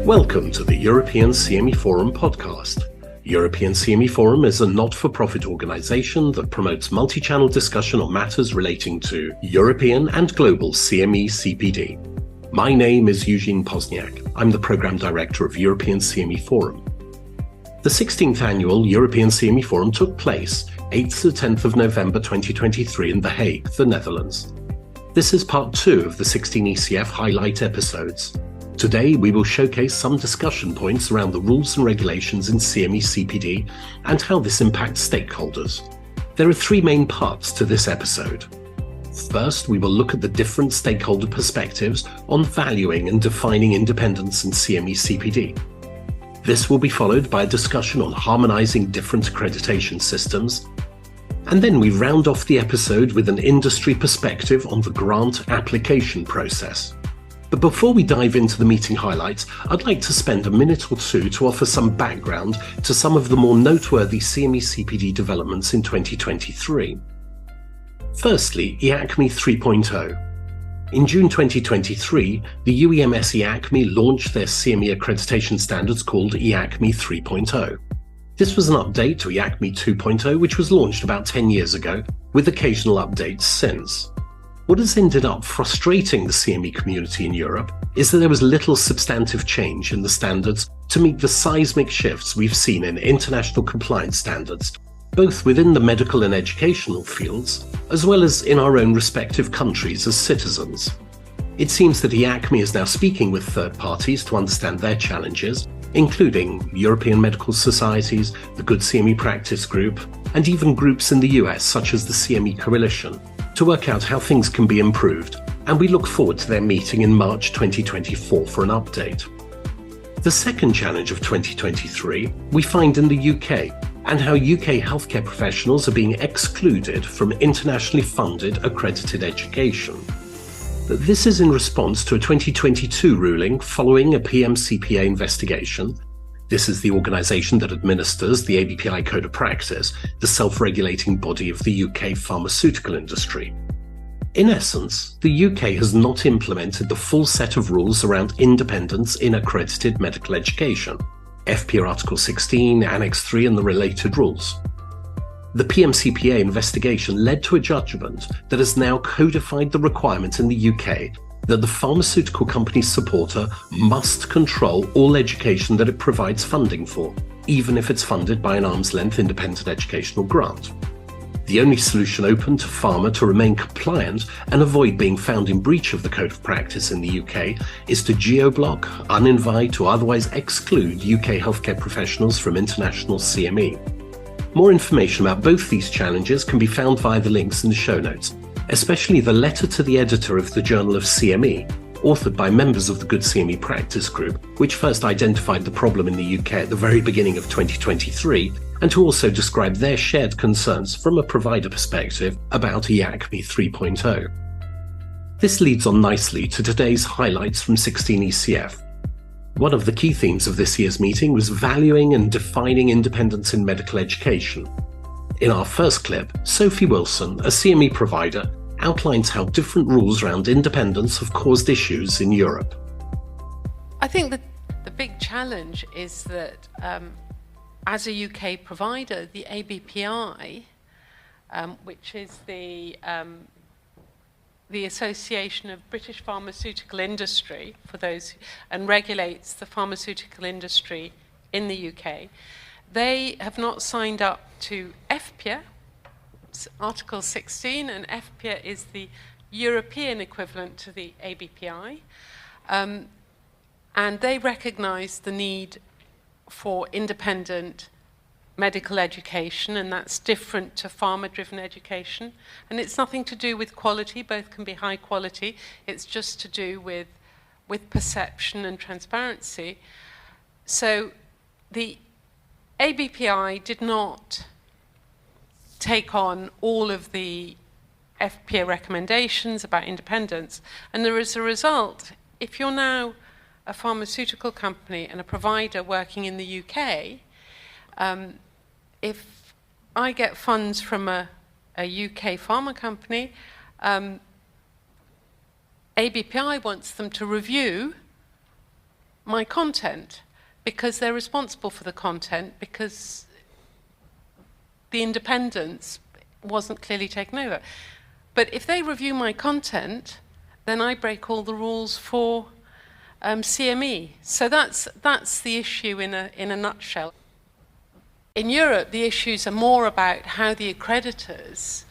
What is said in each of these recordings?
Welcome to the European CME Forum podcast. European CME Forum is a not-for-profit organisation that promotes multi-channel discussion on matters relating to European and global CME-CPD. My name is Eugene Pozniak. I'm the Programme Director of European CME Forum. The 16th Annual European CME Forum took place 8th to 10th of November 2023 in The Hague, the Netherlands. This is part 2 of the 16 ECF highlight episodes. Today, we will showcase some discussion points around the rules and regulations in CME-CPD and how this impacts stakeholders. There are 3 main parts to this episode. First, we will look at the different stakeholder perspectives on valuing and defining independence in CME-CPD. This will be followed by a discussion on harmonising different accreditation systems. And then we round off the episode with an industry perspective on the grant application process. But before we dive into the meeting highlights, I'd like to spend a minute or two to offer some background to some of the more noteworthy CME-CPD developments in 2023. Firstly, EACME 3.0. In June 2023, the UEMS EACME launched their CME accreditation standards called EACME 3.0. This was an update to EACME 2.0, which was launched about 10 years ago, with occasional updates since. What has ended up frustrating the CME community in Europe is that there was little substantive change in the standards to meet the seismic shifts we've seen in international compliance standards, both within the medical and educational fields, as well as in our own respective countries as citizens. It seems that EACME is now speaking with third parties to understand their challenges, including European medical societies, the Good CME Practice Group, and even groups in the US such as the CME Coalition, to work out how things can be improved, and we look forward to their meeting in March 2024 for an update. The second challenge of 2023 we find in the UK, and how UK healthcare professionals are being excluded from internationally funded accredited education. This is in response to a 2022 ruling following a PMCPA investigation. This is the organisation that administers the ABPI Code of Practice, the self-regulating body of the UK pharmaceutical industry. In essence, the UK has not implemented the full set of rules around independence in accredited medical education, FPA Article 16, Annex 3 and the related rules. The PMCPA investigation led to a judgment that has now codified the requirement in the UK that the pharmaceutical company's supporter must control all education that it provides funding for, even if it's funded by an arm's-length independent educational grant. The only solution open to pharma to remain compliant and avoid being found in breach of the Code of Practice in the UK is to geo-block, uninvite or otherwise exclude UK healthcare professionals from international CME. More information about both these challenges can be found via the links in the show notes, especially the letter to the editor of the Journal of CME, authored by members of the Good CME Practice Group, which first identified the problem in the UK at the very beginning of 2023, and who also described their shared concerns from a provider perspective about EACME 3.0. This leads on nicely to today's highlights from 16 ECF. One of the key themes of this year's meeting was valuing and defining independence in medical education. In our first clip, Sophie Wilson, a CME provider, outlines how different rules around independence have caused issues in Europe. I think that the big challenge is that as a UK provider, the ABPI, which is the Association of British Pharmaceutical Industry, and regulates the pharmaceutical industry in the UK, they have not signed up to FPA, Article 16, and FPA is the European equivalent to the ABPI, and they recognise the need for independent medical education, and that's different to pharma-driven education. And it's nothing to do with quality, both can be high quality, it's just to do with perception and transparency. So the ABPI did not take on all of the FPA recommendations about independence, and as a result, if you're now a pharmaceutical company and a provider working in the UK, if I get funds from a UK pharma company, ABPI wants them to review my content, because they're responsible for the content, because the independence wasn't clearly taken over. But if they review my content, then I break all the rules for CME. So that's the issue in a nutshell. In Europe, the issues are more about how the accreditors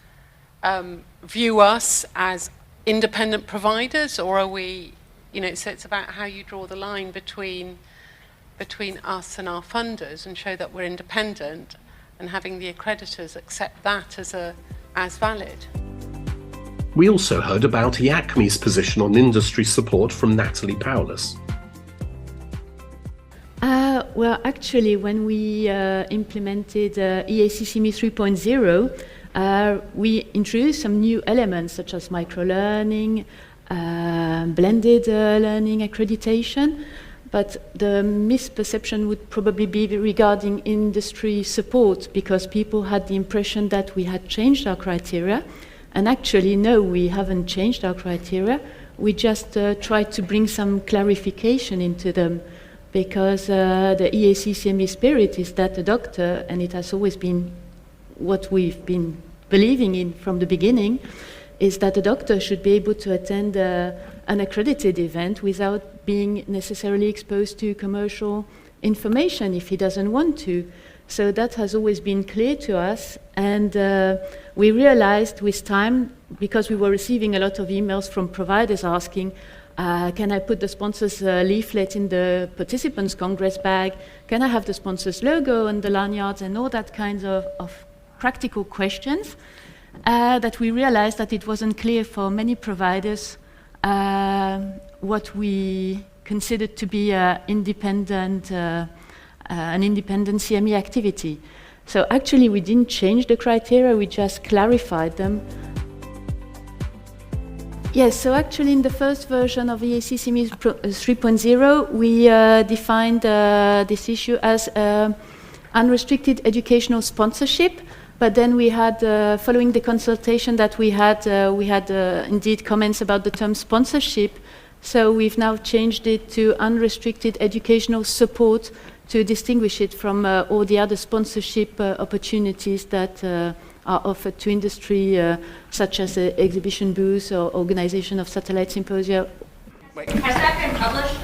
view us as independent providers, or are we, so it's about how you draw the line between us and our funders and show that we're independent, and having the accreditors accept that as valid. We also heard about IACME's position on industry support from Natalie Paulus. Well, actually, when we implemented EAC CME 3.0, we introduced some new elements such as micro-learning, blended learning accreditation, but the misperception would probably be regarding industry support, because people had the impression that we had changed our criteria. And actually, no, we haven't changed our criteria. We just tried to bring some clarification into them, because the EAC CME spirit is that the doctor, and it has always been what we've been believing in from the beginning, is that the doctor should be able to attend an accredited event without being necessarily exposed to commercial information if he doesn't want to. So that has always been clear to us, and we realized with time, because we were receiving a lot of emails from providers asking, can I put the sponsor's leaflet in the participants' congress bag? Can I have the sponsor's logo on the lanyards, and all that kinds of practical questions, that we realized that it wasn't clear for many providers what we considered to be an independent CME activity. So actually we didn't change the criteria, we just clarified them. Yes, so actually in the first version of EAC CME 3.0, we defined this issue as unrestricted educational sponsorship, but then we had, following the consultation that we had indeed comments about the term sponsorship, so we've now changed it to unrestricted educational support to distinguish it from all the other sponsorship opportunities that are offered to industry, such as exhibition booths or organization of satellite symposia. Has that been published?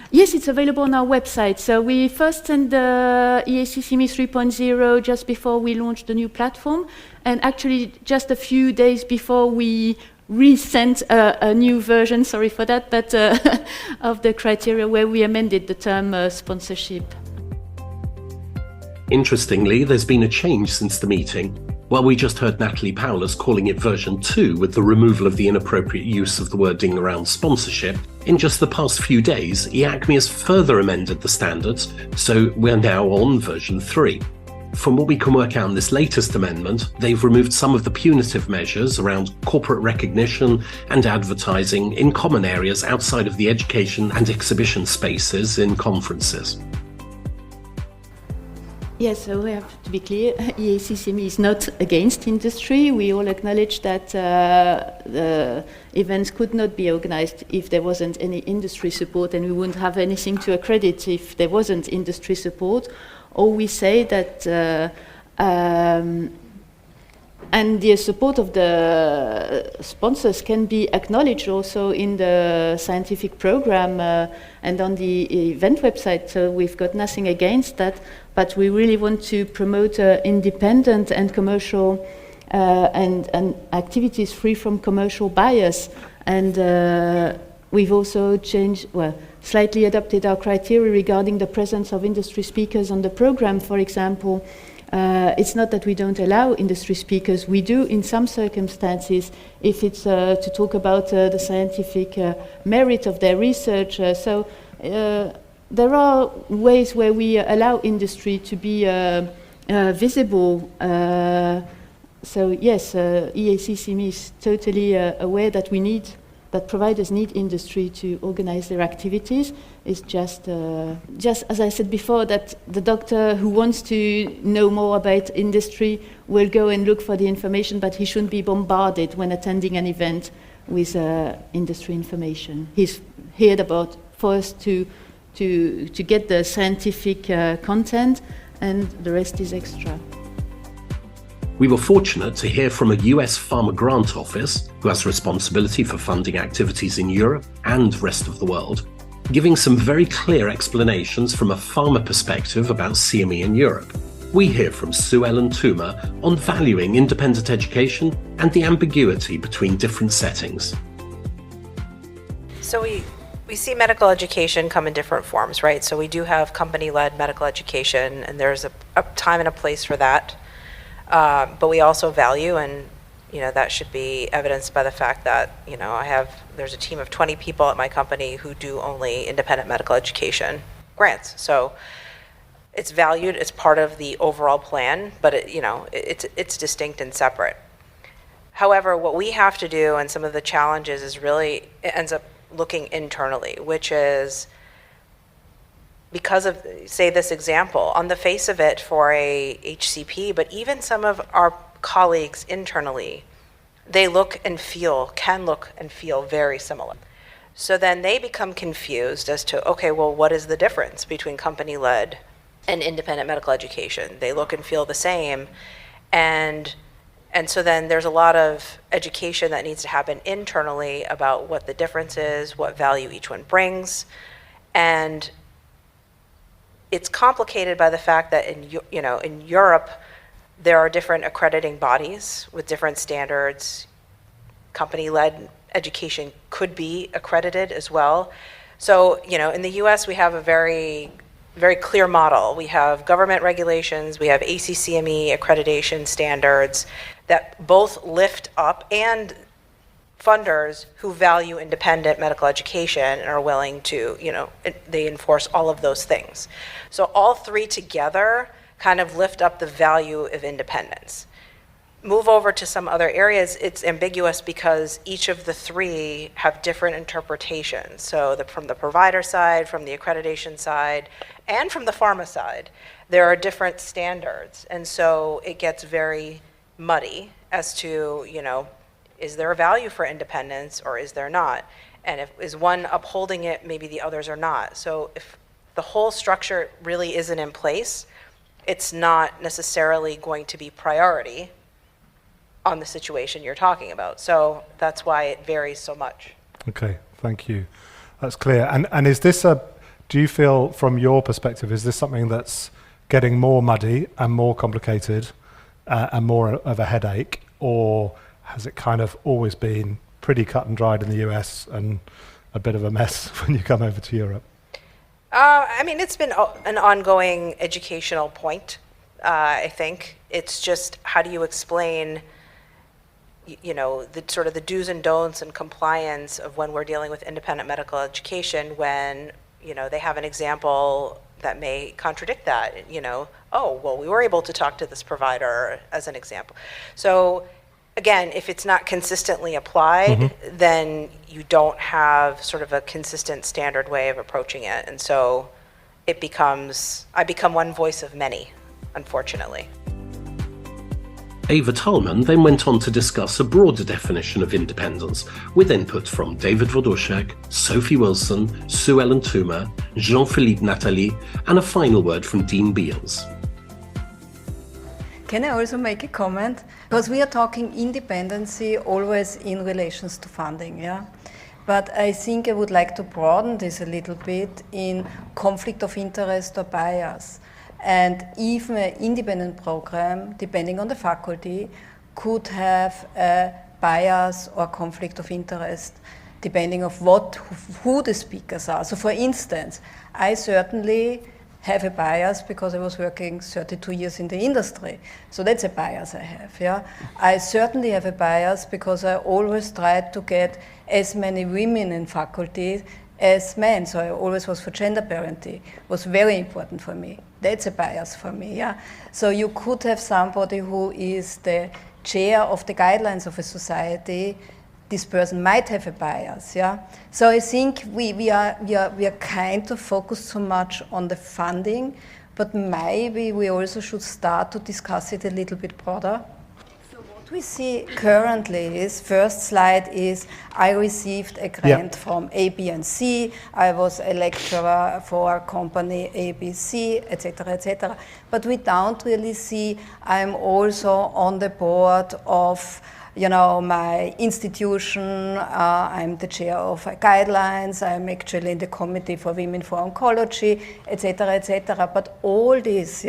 Yes, it's available on our website. So we first sent the EAC CME 3.0 just before we launched the new platform, and actually just a few days before we resent a new version, sorry for that, but of the criteria where we amended the term sponsorship. Interestingly, there's been a change since the meeting. Well, we just heard Natalie Paulus calling it version 2 with the removal of the inappropriate use of the wording around sponsorship. In just the past few days, IACME has further amended the standards, so we're now on version 3. From what we can work out in this latest amendment, they've removed some of the punitive measures around corporate recognition and advertising in common areas outside of the education and exhibition spaces in conferences. Yes, so we have to be clear, EAC CME is not against industry. We all acknowledge that the events could not be organized if there wasn't any industry support, and we wouldn't have anything to accredit if there wasn't industry support. Or we say that, and the support of the sponsors can be acknowledged also in the scientific program and on the event website, so we've got nothing against that, but we really want to promote independent and commercial and activities free from commercial bias. And we've also changed, slightly adapted our criteria regarding the presence of industry speakers on the program. For example, it's not that we don't allow industry speakers. We do in some circumstances, if it's to talk about the scientific merit of their research. So there are ways where we allow industry to be visible. So yes, EAC CME is totally aware that that providers need industry to organize their activities. It's just as I said before, that the doctor who wants to know more about industry will go and look for the information, but he shouldn't be bombarded when attending an event with industry information. He's heard about for us to to get the scientific content, and the rest is extra. We were fortunate to hear from a US Pharma Grant Office, who has responsibility for funding activities in Europe and rest of the world, giving some very clear explanations from a pharma perspective about CME in Europe. We hear from Sue-Ellen Toomer on valuing independent education and the ambiguity between different settings. So we see medical education come in different forms, right? So we do have company-led medical education, and there's a time and a place for that. But we also value, and that should be evidenced by the fact that there's a team of 20 people at my company who do only independent medical education grants. So it's valued, it's part of the overall plan, but it's distinct and separate. However, what we have to do, and some of the challenges, is really it ends up looking internally, which is because of, say, this example, on the face of it for a HCP, but even some of our colleagues internally, they can look and feel very similar. So then they become confused as to, okay, well, what is the difference between company-led and independent medical education? They look and feel the same, and so then there's a lot of education that needs to happen internally about what the difference is, what value each one brings, and it's complicated by the fact that in Europe, there are different accrediting bodies with different standards. Company-led education could be accredited as well. So, in the US, we have a very, very clear model. We have government regulations, we have ACCME accreditation standards that both lift up, and funders who value independent medical education and are willing to, they enforce all of those things. So all three together kind of lift up the value of independence. Move over to some other areas, it's ambiguous because each of the three have different interpretations. So from the provider side, from the accreditation side, and from the pharma side, there are different standards. And so it gets very muddy as to, is there a value for independence or is there not? And is one upholding it, maybe the others are not. So if the whole structure really isn't in place, it's not necessarily going to be priority on the situation you're talking about. So that's why it varies so much. Okay, thank you. That's clear. And is this do you feel from your perspective, is this something that's getting more muddy and more complicated and more of a headache, or has it kind of always been pretty cut and dried in the US and a bit of a mess when you come over to Europe? It's been an ongoing educational point, I think. It's just, how do you explain, the sort of the do's and don'ts and compliance of when we're dealing with independent medical education when, they have an example that may contradict that, oh, well, we were able to talk to this provider as an example. So again, if it's not consistently applied, then you don't have sort of a consistent standard way of approaching it. And so I become one voice of many, unfortunately. Eva Thalmann then went on to discuss a broader definition of independence with input from David Wodosiak, Sophie Wilson, Sue-Ellen Toomer, Jean-Philippe Nathalie, and a final word from Dean Beals. Can I also make a comment? Because we are talking independency always in relations to funding, yeah? But I think I would like to broaden this a little bit in conflict of interest or bias. And even an independent program, depending on the faculty, could have a bias or conflict of interest, depending on who the speakers are. So for instance, I certainly have a bias because I was working 32 years in the industry. So that's a bias I have, yeah. I certainly have a bias because I always tried to get as many women in faculty as men. So I always was for gender parity. It was very important for me. That's a bias for me, yeah. So you could have somebody who is the chair of the guidelines of a society. This person might have a bias, yeah. So I think we are kind of focused so much on the funding, but maybe we also should start to discuss it a little bit broader. So what we see currently is, first slide is, I received a grant from A, B, and C. I was a lecturer for company ABC, etc., etc. But we don't really see I'm also on the board of, you know, my institution. I'm the chair of guidelines. I'm actually in the committee for women for oncology, etc., etc. But all this,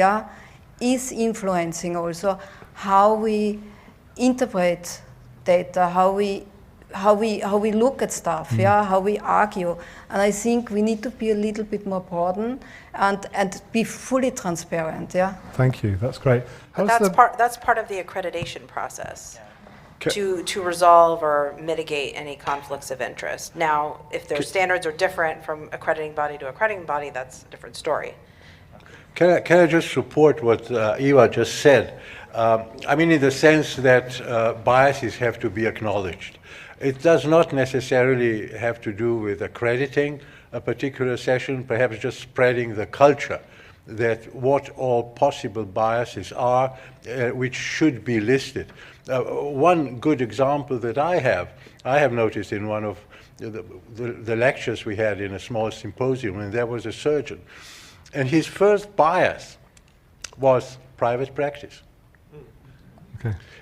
is influencing also how we interpret data, how we look at stuff, how we argue. And I think we need to be a little bit more broad and be fully transparent. Thank you. That's great. But that's part of the accreditation process. To resolve or mitigate any conflicts of interest. Now, if their standards are different from accrediting body to accrediting body, that's a different story. Can I just support what Eva just said? I mean, in the sense that biases have to be acknowledged. It does not necessarily have to do with accrediting a particular session, perhaps just spreading the culture that what all possible biases are, which should be listed. One good example that I have noticed in one of the lectures we had in a small symposium, and there was a surgeon, and his first bias was private practice,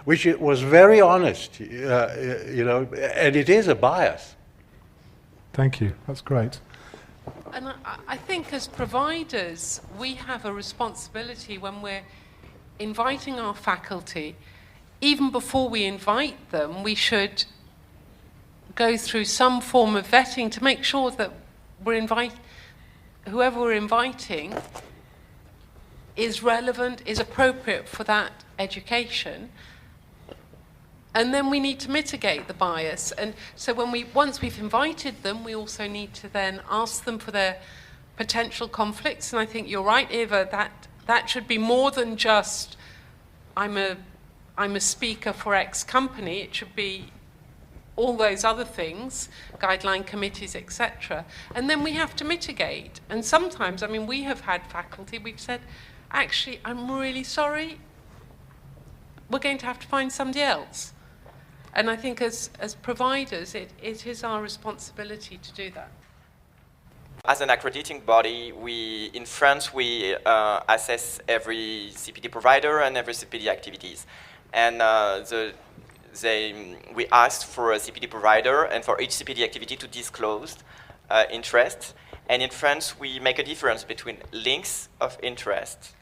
which was very honest, you know, and it is a bias. Thank you. That's great. And I think as providers, we have a responsibility when we're inviting our faculty. Even before we invite them, we should go through some form of vetting to make sure that whoever we're inviting is relevant, is appropriate for that education. And then we need to mitigate the bias. And so once we've invited them, we also need to then ask them for their potential conflicts. And I think you're right, Eva, that should be more than just, I'm a speaker for X company. It should be all those other things, guideline committees, etc. And then we have to mitigate. And sometimes, I mean, we have had faculty, we've said, actually, I'm really sorry, we're going to have to find somebody else. And I think as providers, it is our responsibility to do that. As an accrediting body, in France, we assess every CPD provider and every CPD activities. And we asked for a CPD provider and for each CPD activity to disclose interest. And in France, we make a difference between links of interest.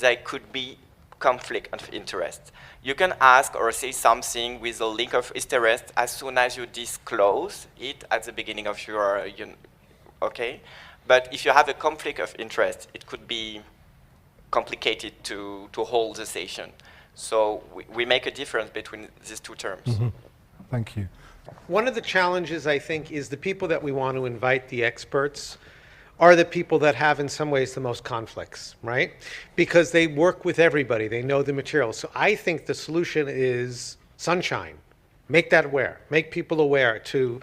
They could be conflict of interest. You can ask or say something with a link of interest as soon as you disclose it at the beginning of your, okay? But if you have a conflict of interest, it could be complicated to hold the session. So we make a difference between these two terms. Mm-hmm. Thank you. One of the challenges, I think, is the people that we want to invite, the experts, are the people that have in some ways the most conflicts, right? Because they work with everybody, they know the material. So I think the solution is sunshine. Make that aware, make people aware to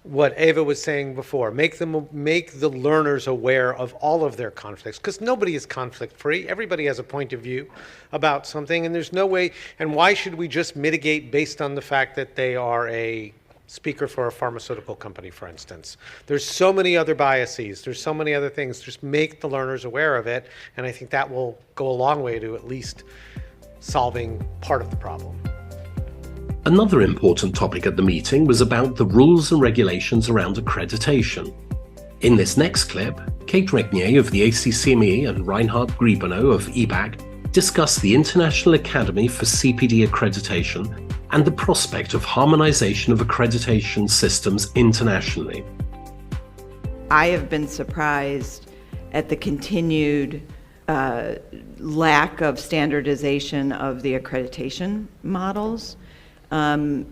what Eva was saying before, make the learners aware of all of their conflicts, because nobody is conflict free. Everybody has a point of view about something, and there's no way, and why should we just mitigate based on the fact that they are a speaker for a pharmaceutical company, for instance? There's so many other biases, there's so many other things. Just make the learners aware of it, and I think that will go a long way to at least solving part of the problem. Another important topic at the meeting was about the rules and regulations around accreditation. In this next clip, Kate Regnier of the ACCME and Reinhard Griebenow of EBAC discussed the International Academy for CPD Accreditation and the prospect of harmonization of accreditation systems internationally. I have been surprised at the continued lack of standardization of the accreditation models. And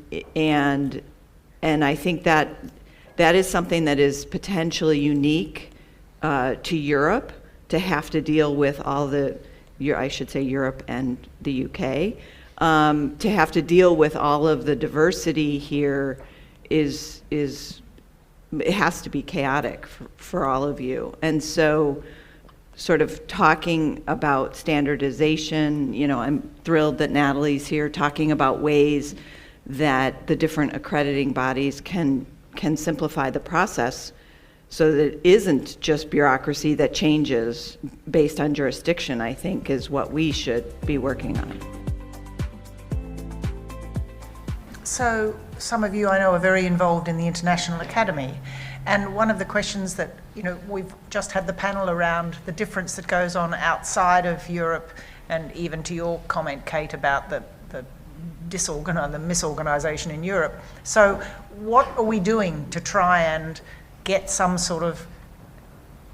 I think that is something that is potentially unique to Europe, to have to deal with all the, I should say Europe and the UK, to have to deal with all of the diversity here it has to be chaotic for all of you. And so sort of talking about standardization. You know, I'm thrilled that Natalie's here talking about ways that the different accrediting bodies can simplify the process so that it isn't just bureaucracy that changes based on jurisdiction, I think, is what we should be working on. So some of you I know are very involved in the International Academy, and one of the questions that, you know, we've just had the panel around the difference that goes on outside of Europe, and even to your comment, Kate, about the misorganisation in Europe. So what are we doing to try and get some sort of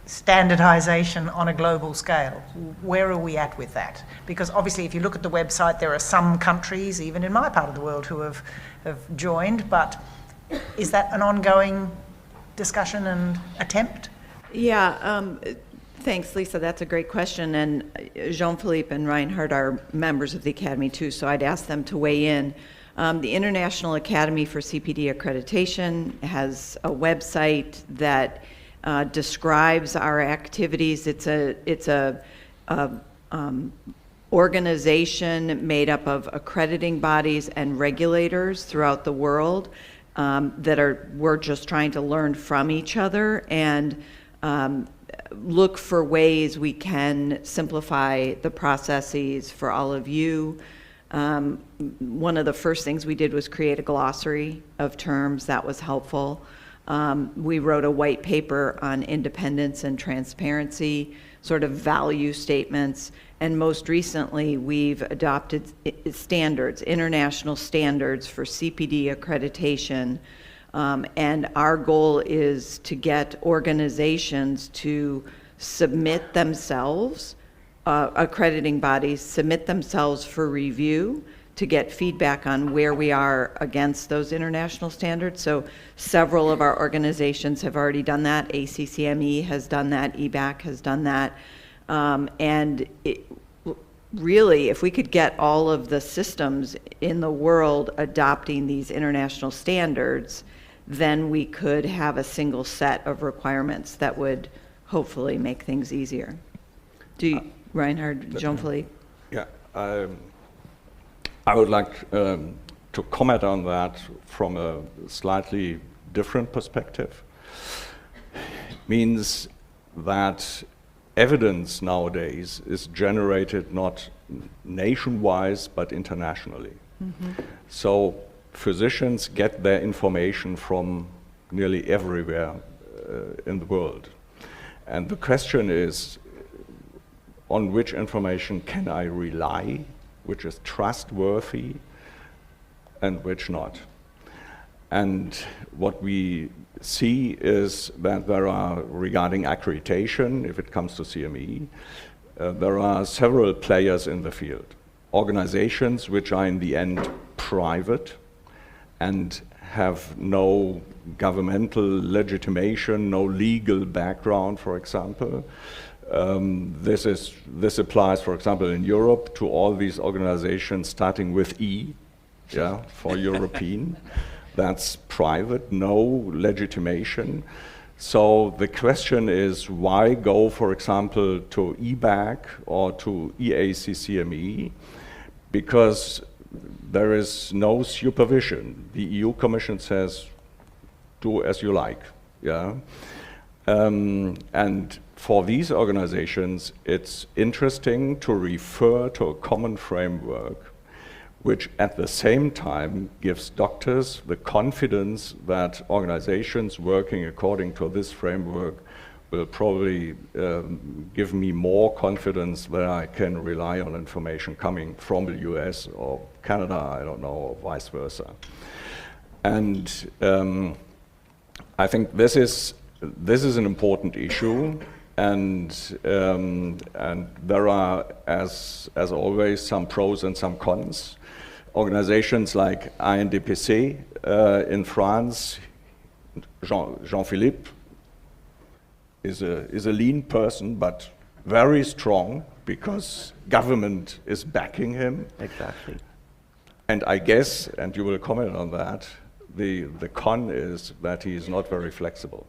standardisation on a global scale? Where are we at with that? Because obviously if you look at the website, there are some countries, even in my part of the world, who have joined, but is that an ongoing discussion and attempt? Yeah, thanks, Lisa. That's a great question. And Jean-Philippe and Reinhard are members of the Academy too, so I'd ask them to weigh in. The International Academy for CPD Accreditation has a website that describes our activities. It's a organization made up of accrediting bodies and regulators throughout the world we're just trying to learn from each other and look for ways we can simplify the processes for all of you. One of the first things we did was create a glossary of terms. That was helpful. We wrote a white paper on independence and transparency, sort of value statements, and most recently we've adopted standards, international standards for CPD accreditation, and our goal is to get organizations to submit themselves, accrediting bodies submit themselves for review to get feedback on where we are against those international standards. So several of our organizations have already done that. ACCME has done that, EBAC has done that. And really, if we could get all of the systems in the world adopting these international standards, then we could have a single set of requirements that would hopefully make things easier. Do you, Reinhard, Jean-Philippe? Yeah, I would like to comment on that from a slightly different perspective. Means that evidence nowadays is generated not nation-wise but internationally. Mm-hmm. So physicians get their information from nearly everywhere in the world. And the question is, on which information can I rely, which is trustworthy, and which not? And what we see is that there are, regarding accreditation, if it comes to CME, there are several players in the field. Organizations which are in the end private and have no governmental legitimation, no legal background, for example. This applies, for example, in Europe to all these organizations starting with E, yeah, for European. That's private, no legitimation. So the question is, why go, for example, to EBAC or to EACCME? Because there is no supervision. The EU Commission says, do as you like, yeah? And for these organizations, it's interesting to refer to a common framework, which at the same time gives doctors the confidence that organizations working according to this framework will probably give me more confidence that I can rely on information coming from the US or Canada, I don't know, or vice versa. And I think this is an important issue, and there are, as always, some pros and some cons. Organizations like INDPC in France, Jean-Philippe is a lean person, but very strong because government is backing him. Exactly. And I guess, and you will comment on that, the con is that he is not very flexible.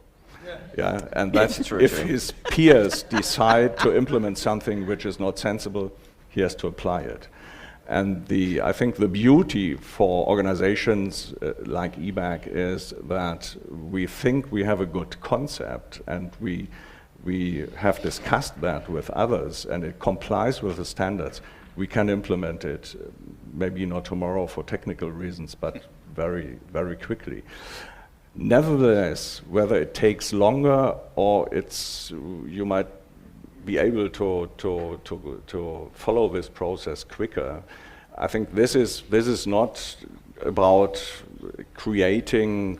Yeah, and that if his peers decide to implement something which is not sensible, he has to apply it. And I think the beauty for organizations like EBAC is that we think we have a good concept, and we have discussed that with others, and it complies with the standards. We can implement it, maybe not tomorrow for technical reasons, but very, very quickly. Nevertheless, whether it takes longer or you might be able to follow this process quicker, I think this is not about creating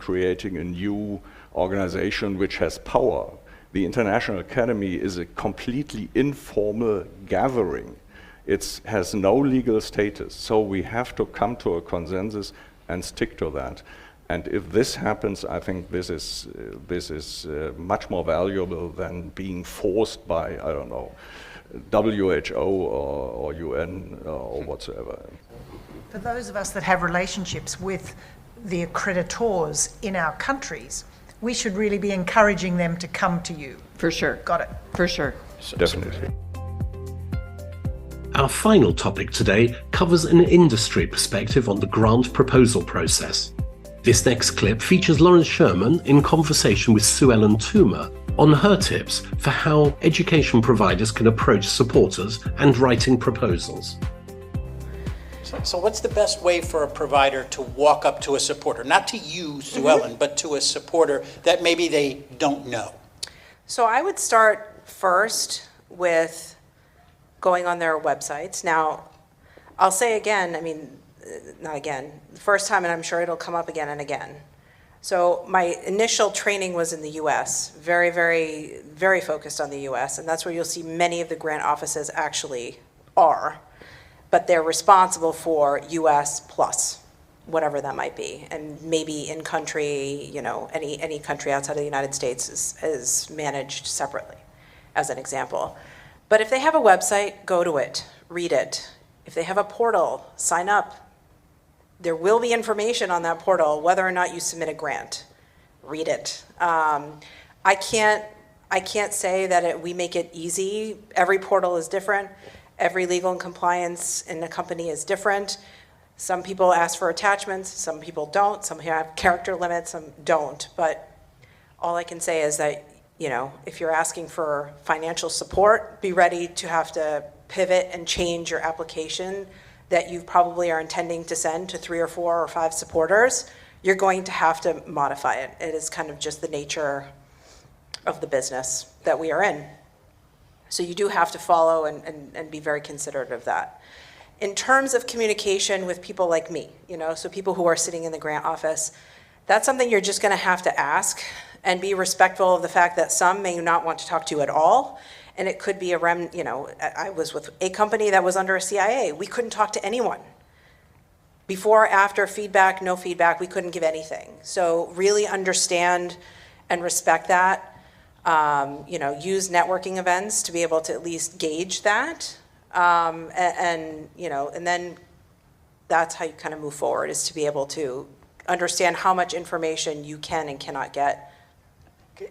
a new organization which has power. The International Academy is a completely informal gathering. It has no legal status, so we have to come to a consensus and stick to that. And if this happens, I think this is much more valuable than being forced by, I don't know, WHO or UN or whatsoever. For those of us that have relationships with the accreditors in our countries, we should really be encouraging them to come to you. For sure. Got it. For sure. Definitely. Our final topic today covers an industry perspective on the grant proposal process. This next clip features Lawrence Sherman in conversation with Sue Ellen Toomer on her tips for how education providers can approach supporters and writing proposals. So what's the best way for a provider to walk up to a supporter? Not to you, Sue Ellen, but to a supporter that maybe they don't know? So I would start first with going on their websites. Now, I'll say again, not again, the first time, and I'm sure it'll come up again and again. So my initial training was in the US, very, very, very focused on the US, and that's where you'll see many of the grant offices actually are, but they're responsible for US plus, whatever that might be. And maybe in country, any country outside of the United States is managed separately, as an example. But if they have a website, go to it, read it. If they have a portal, sign up. There will be information on that portal whether or not you submit a grant. Read it. I can't say that we make it easy. Every portal is different. Every legal and compliance in a company is different. Some people ask for attachments, some people don't. Some have character limits, some don't. But all I can say is that, if you're asking for financial support, be ready to have to pivot and change your application that you probably are intending to send to 3 or 4 or 5 supporters. You're going to have to modify it. It is kind of just the nature of the business that we are in. So you do have to follow and be very considerate of that. In terms of communication with people like me, so people who are sitting in the grant office, that's something you're just gonna have to ask and be respectful of the fact that some may not want to talk to you at all. And it could be I was with a company that was under a CIA. We couldn't talk to anyone. Before, after, feedback, no feedback, we couldn't give anything. So really understand and respect that. Use networking events to be able to at least gauge that. And then that's how you kind of move forward, is to be able to understand how much information you can and cannot get.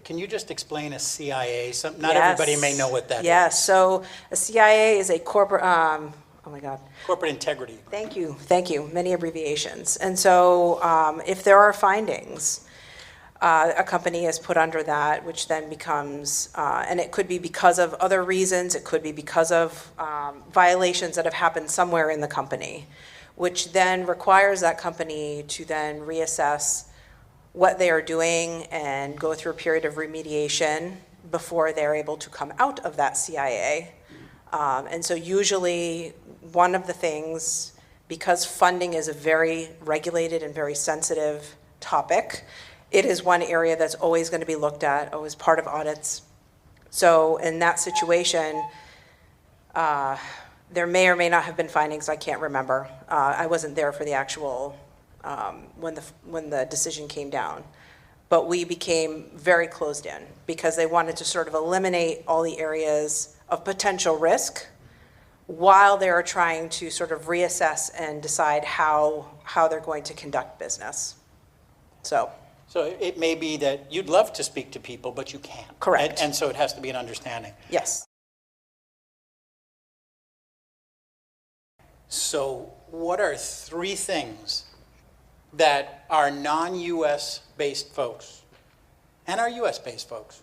Can you just explain a CIA? Not everybody may know what that is. Yes, so a CIA is a corporate, oh my God. Corporate integrity. Thank you, many abbreviations. And so if there are findings, a company is put under that, which then becomes, and it could be because of other reasons, it could be because of violations that have happened somewhere in the company, which then requires that company to then reassess what they are doing and go through a period of remediation before they're able to come out of that CIA. And so usually one of the things, because funding is a very regulated and very sensitive topic, it is one area that's always going to be looked at, always part of audits. So in that situation, there may or may not have been findings, I can't remember. I wasn't there for the actual when the decision came down. But we became very closed in because they wanted to sort of eliminate all the areas of potential risk while they are trying to sort of reassess and decide how they're going to conduct business. So So it may be that you'd love to speak to people, but you can't. Correct. And so it has to be an understanding. Yes. So what are 3 things that our non-US based folks and our US based folks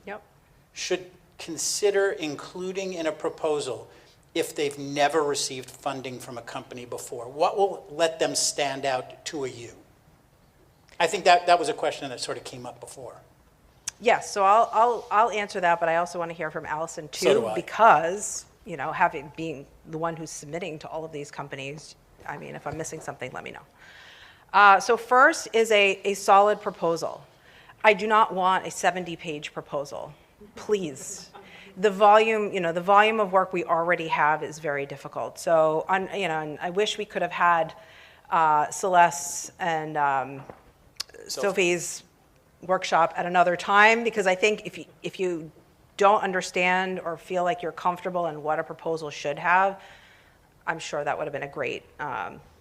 should consider including in a proposal if they've never received funding from a company before? What will let them stand out to a you? I think that was a question that sort of came up before. Yes, so I'll answer that, but I also want to hear from Allison too, So do I. because, you know, being the one who's submitting to all of these companies, I mean, if I'm missing something, let me know. So first is a solid proposal. I do not want a 70-page proposal, please. The volume of work we already have is very difficult. So, and I wish we could have had Celeste's and Sophie's workshop at another time, because I think if you don't understand or feel like you're comfortable in what a proposal should have, I'm sure that would have been a great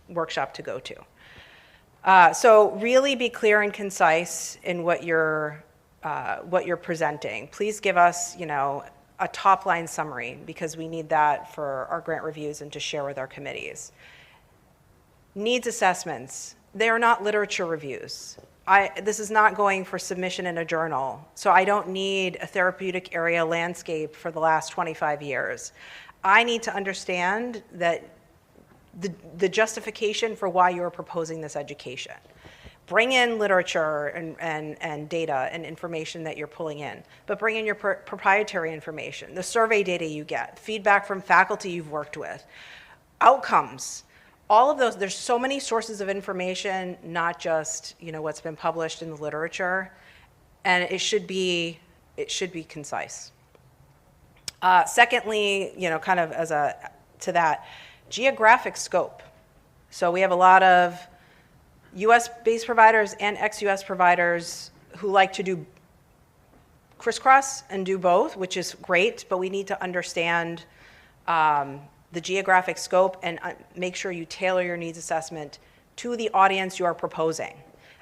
workshop to go to. So really be clear and concise in what you're presenting. Please give us, a top-line summary, because we need that for our grant reviews and to share with our committees. Needs assessments. They are not literature reviews. This is not going for submission in a journal, so I don't need a therapeutic area landscape for the last 25 years. I need to understand that the justification for why you're proposing this education. Bring in literature and data and information that you're pulling in, but bring in your proprietary information, the survey data you get, feedback from faculty you've worked with, outcomes. All of those, there's so many sources of information, not just what's been published in the literature, and it should be concise. Secondly, kind of to that, geographic scope. So we have a lot of US-based providers and ex-US providers who like to do crisscross and do both, which is great, but we need to understand the geographic scope and make sure you tailor your needs assessment to the audience you are proposing.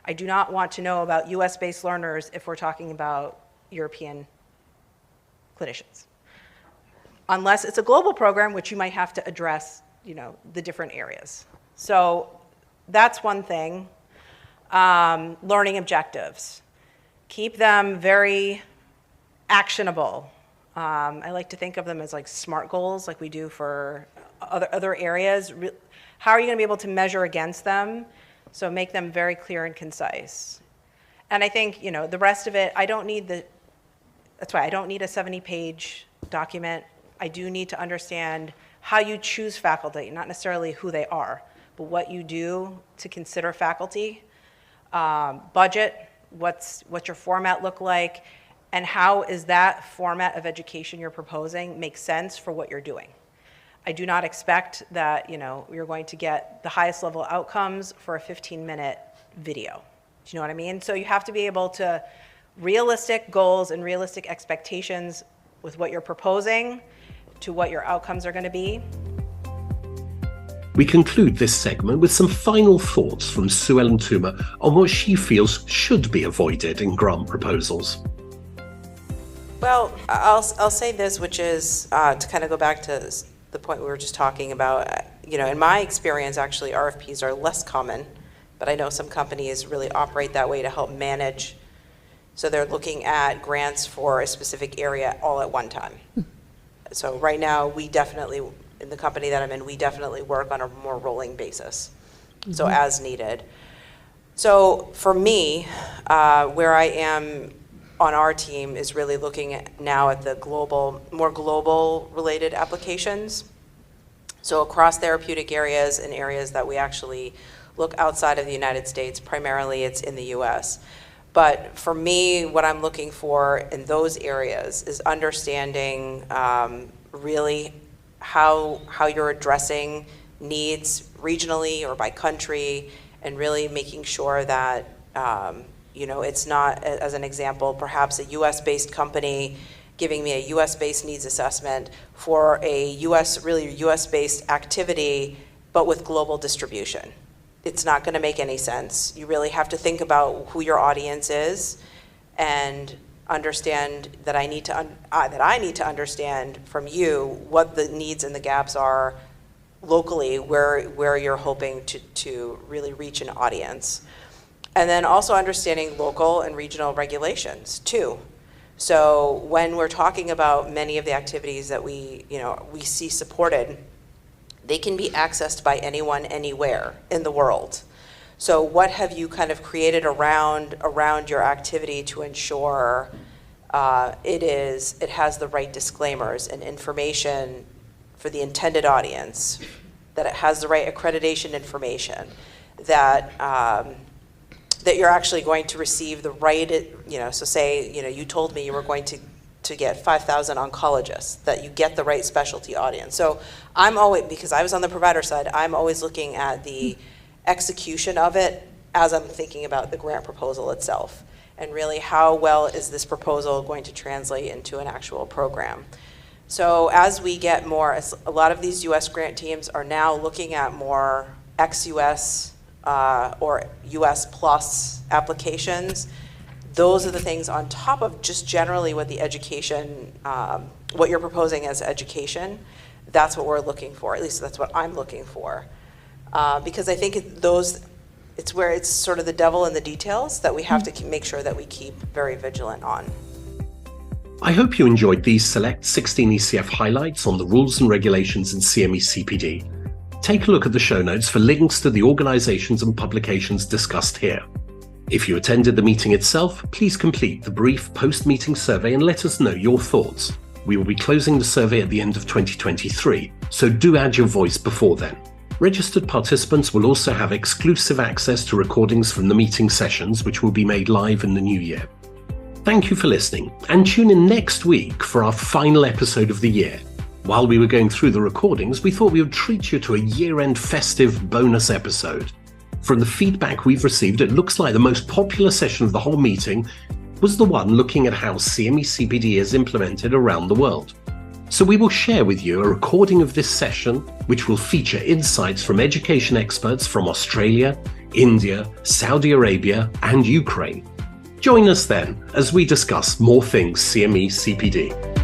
I do not want to know about US-based learners if we're talking about European clinicians. Unless it's a global program, which you might have to address, the different areas. So that's one thing. Learning objectives. Keep them very actionable. I like to think of them as like SMART goals, like we do for other areas. How are you going to be able to measure against them? So make them very clear and concise. And I think, the rest of it, that's why I don't need a 70-page document. I do need to understand how you choose faculty, not necessarily who they are, but what you do to consider faculty, budget, what's your format look like, and how is that format of education you're proposing make sense for what you're doing. I do not expect that you're going to get the highest level outcomes for a 15-minute video. Do you know what I mean? So you have to be able to realistic goals and realistic expectations with what you're proposing to what your outcomes are going to be. We conclude this segment with some final thoughts from Sue Ellen Toomer on what she feels should be avoided in grant proposals. Well, I'll say this, which is to kind of go back to the point we were just talking about. In my experience, actually, RFPs are less common, but I know some companies really operate that way to help manage. So they're looking at grants for a specific area all at one time. So right now, we definitely, in the company that I'm in, we definitely work on a more rolling basis, so as needed. So for me, where I am on our team is really looking at now at the more global related applications. So across therapeutic areas and areas that we actually look outside of the United States, primarily it's in the US. But for me, what I'm looking for in those areas is understanding really how you're addressing needs regionally or by country, and really making sure that it's not, as an example, perhaps a US-based company giving me a US-based needs assessment for a US-based activity, but with global distribution. it's not going to make any sense. You really have to think about who your audience is and understand that I need to understand from you what the needs and the gaps are locally, where you're hoping to really reach an audience. And then also understanding local and regional regulations too. So when we're talking about many of the activities that we see supported, they can be accessed by anyone, anywhere in the world. So what have you kind of created around your activity to ensure it has the right disclaimers and information for the intended audience, that it has the right accreditation information, that that you're actually going to receive the right, so say, you told me you were going to get 5,000 oncologists, that you get the right specialty audience. So I'm always, because I was on the provider side, I'm always looking at the execution of it as I'm thinking about the grant proposal itself. And really, how well is this proposal going to translate into an actual program? So as we get more, a lot of these US grant teams are now looking at more ex-US or US plus applications. Those are the things on top of just generally what the education, what you're proposing as education. That's what we're looking for, at least that's what I'm looking for. Because I think it's where it's sort of the devil in the details that we have to make sure that we keep very vigilant on. I hope you enjoyed these select 16 ECF highlights on the rules and regulations in CME-CPD. Take a look at the show notes for links to the organizations and publications discussed here. If you attended the meeting itself, please complete the brief post-meeting survey and let us know your thoughts. We will be closing the survey at the end of 2023, so do add your voice before then. Registered participants will also have exclusive access to recordings from the meeting sessions, which will be made live in the new year. Thank you for listening, and tune in next week for our final episode of the year. While we were going through the recordings, we thought we would treat you to a year-end festive bonus episode. From the feedback we've received, it looks like the most popular session of the whole meeting was the one looking at how CME-CPD is implemented around the world. So we will share with you a recording of this session, which will feature insights from education experts from Australia, India, Saudi Arabia, and Ukraine. Join us then as we discuss more things CME-CPD.